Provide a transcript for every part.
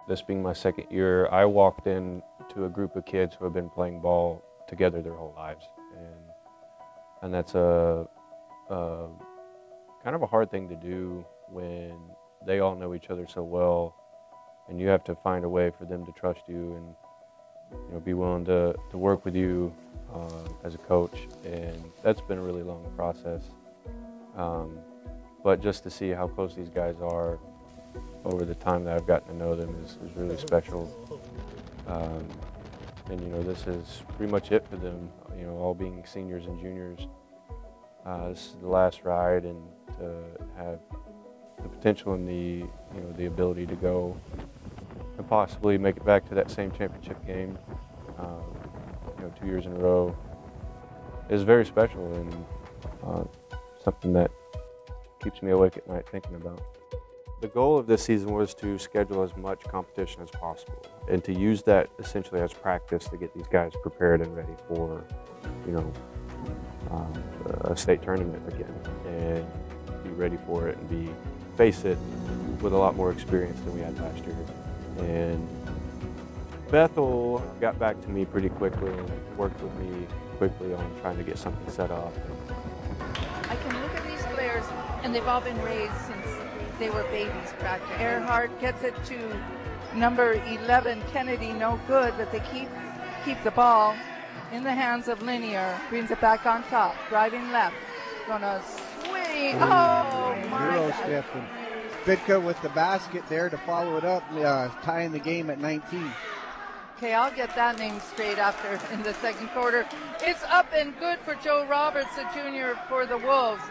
this being my second year, I walked in to a group of kids who have been playing ball together their whole lives. And that's a kind of a hard thing to do when they all know each other so well, and you have to find a way for them to trust you and be willing to work with you as a coach. And that's been a really long process. But just to see how close these guys are over the time that I've gotten to know them is really special. And this is pretty much it for them, all being seniors and juniors. This is the last ride, and to have the potential and the ability to go and possibly make it back to that same championship game, 2 years in a row, is very special, and something that keeps me awake at night thinking about. The goal of this season was to schedule as much competition as possible and to use that essentially as practice to get these guys prepared and ready for, a state tournament again, and be ready for it and face it with a lot more experience than we had last year. And Bethel got back to me pretty quickly and worked with me quickly on trying to get something set up. I can look at these players, and they've all been raised since they were babies practice. Earhart gets it to number 11, Kennedy, no good, but they keep the ball in the hands of Linear. Brings it back on top, driving left, gonna swing. Oh my Euro God. step, and Fitka with the basket there to follow it up, tying the game at 19. Okay, I'll get that name straight after in the second quarter. It's up and good for Joe Roberts, a junior for the Wolves.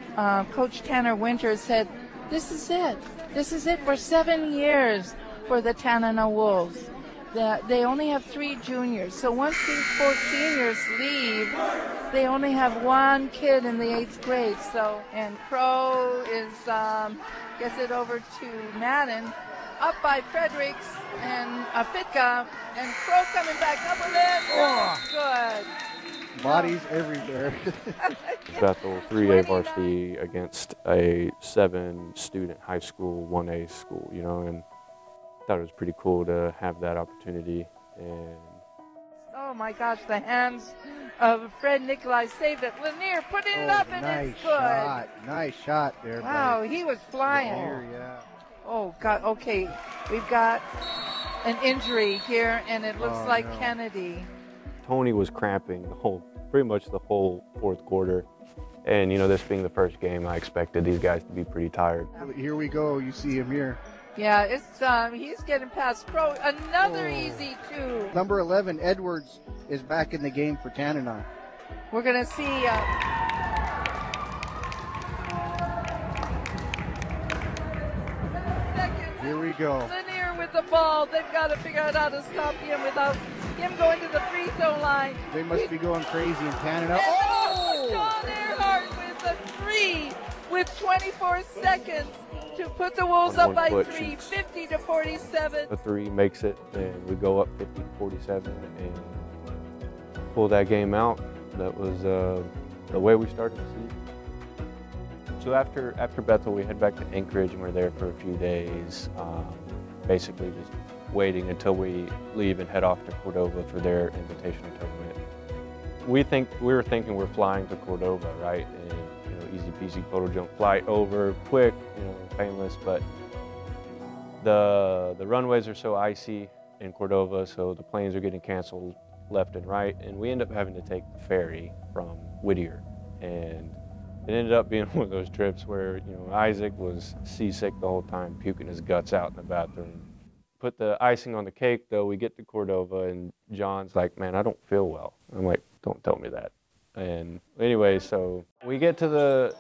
Coach Tanner Winters said, this is it. This is it for 7 years for the Tanana Wolves. They only have 3 juniors. So once these 4 seniors leave, they only have 1 kid in the 8th grade. So, and Crow gets it over to Madden. Up by Fredericks and Fitka, and Crow coming back up with it. Oh, good. Bodies everywhere. Bethel 3A varsity against a 7-student high school 1A school, and I thought it was pretty cool to have that opportunity. And oh my gosh, the hands of Fred Nikolai saved it. Lanier putting it up, and nice it's good. Shot. Nice shot there. Wow, he was flying. Lanier, yeah. Oh God, okay, we've got an injury here, and it looks like no. Kennedy. Tony was cramping pretty much the whole fourth quarter. And this being the first game, I expected these guys to be pretty tired. Here we go. You see him here. Yeah, it's he's getting past Crow. Another easy 2. Number 11, Edwards, is back in the game for Tanana. We're gonna see. Here we go. Lanier with the ball. They've got to figure out how to stop him without him going to the free throw line. They must be going crazy in Tanana. Oh! John Earhart with a 3 with 24 seconds to put the Wolves up by 3, 50 to 47. The 3 makes it, and we go up 50 to 47 and pull that game out. That was the way we started the season. So after Bethel, we head back to Anchorage, and we're there for a few days, basically just waiting until we leave and head off to Cordova for their invitational tournament. We were thinking we're flying to Cordova, right? And easy peasy photo jump flight over, quick, painless. But the runways are so icy in Cordova, so the planes are getting canceled left and right, and we end up having to take the ferry from Whittier. And it ended up being one of those trips where, Isaac was seasick the whole time, puking his guts out in the bathroom. Put the icing on the cake, though. We get to Cordova, and John's like, man, I don't feel well. I'm like, don't tell me that. And anyway, so we get to the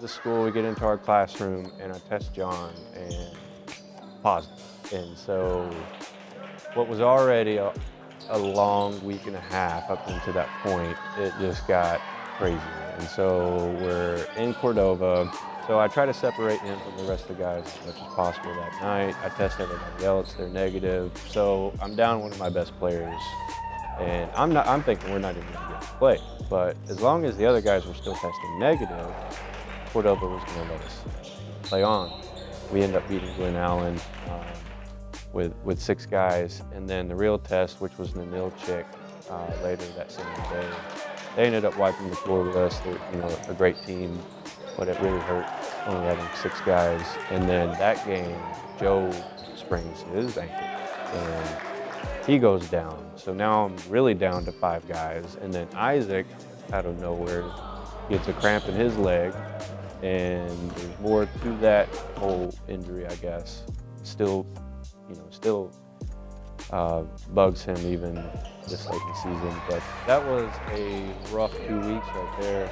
school, we get into our classroom, and I test John, and positive. And so what was already a long week and a half up until that point, it just got crazier. And so we're in Cordova. So I try to separate him from the rest of the guys as much as possible that night. I test everybody else, they're negative. So I'm down one of my best players. And I'm thinking we're not even gonna get to play. But as long as the other guys were still testing negative, Cordova was gonna let us play on. We ended up beating Glen Allen with 6 guys. And then the real test, which was Nanilchik later that same day, they ended up wiping the floor with us. They're, you know, a great team, but it really hurt only having 6 guys. And then that game, Joe sprains his ankle and he goes down. So now I'm really down to 5 guys. And then Isaac, out of nowhere, gets a cramp in his leg. And there's more to that whole injury, I guess. Still, you know, still bugs him even this late in the season. But that was a rough 2 weeks right there.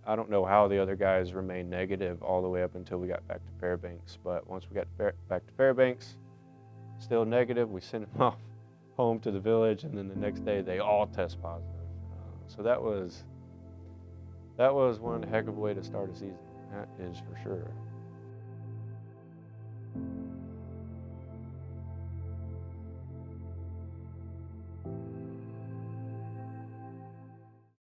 I don't know how the other guys remained negative all the way up until we got back to Fairbanks. But once we got back to Fairbanks, still negative. We sent them off home to the village, and then the next day they all test positive. So that was one heck of a way to start a season. That is for sure.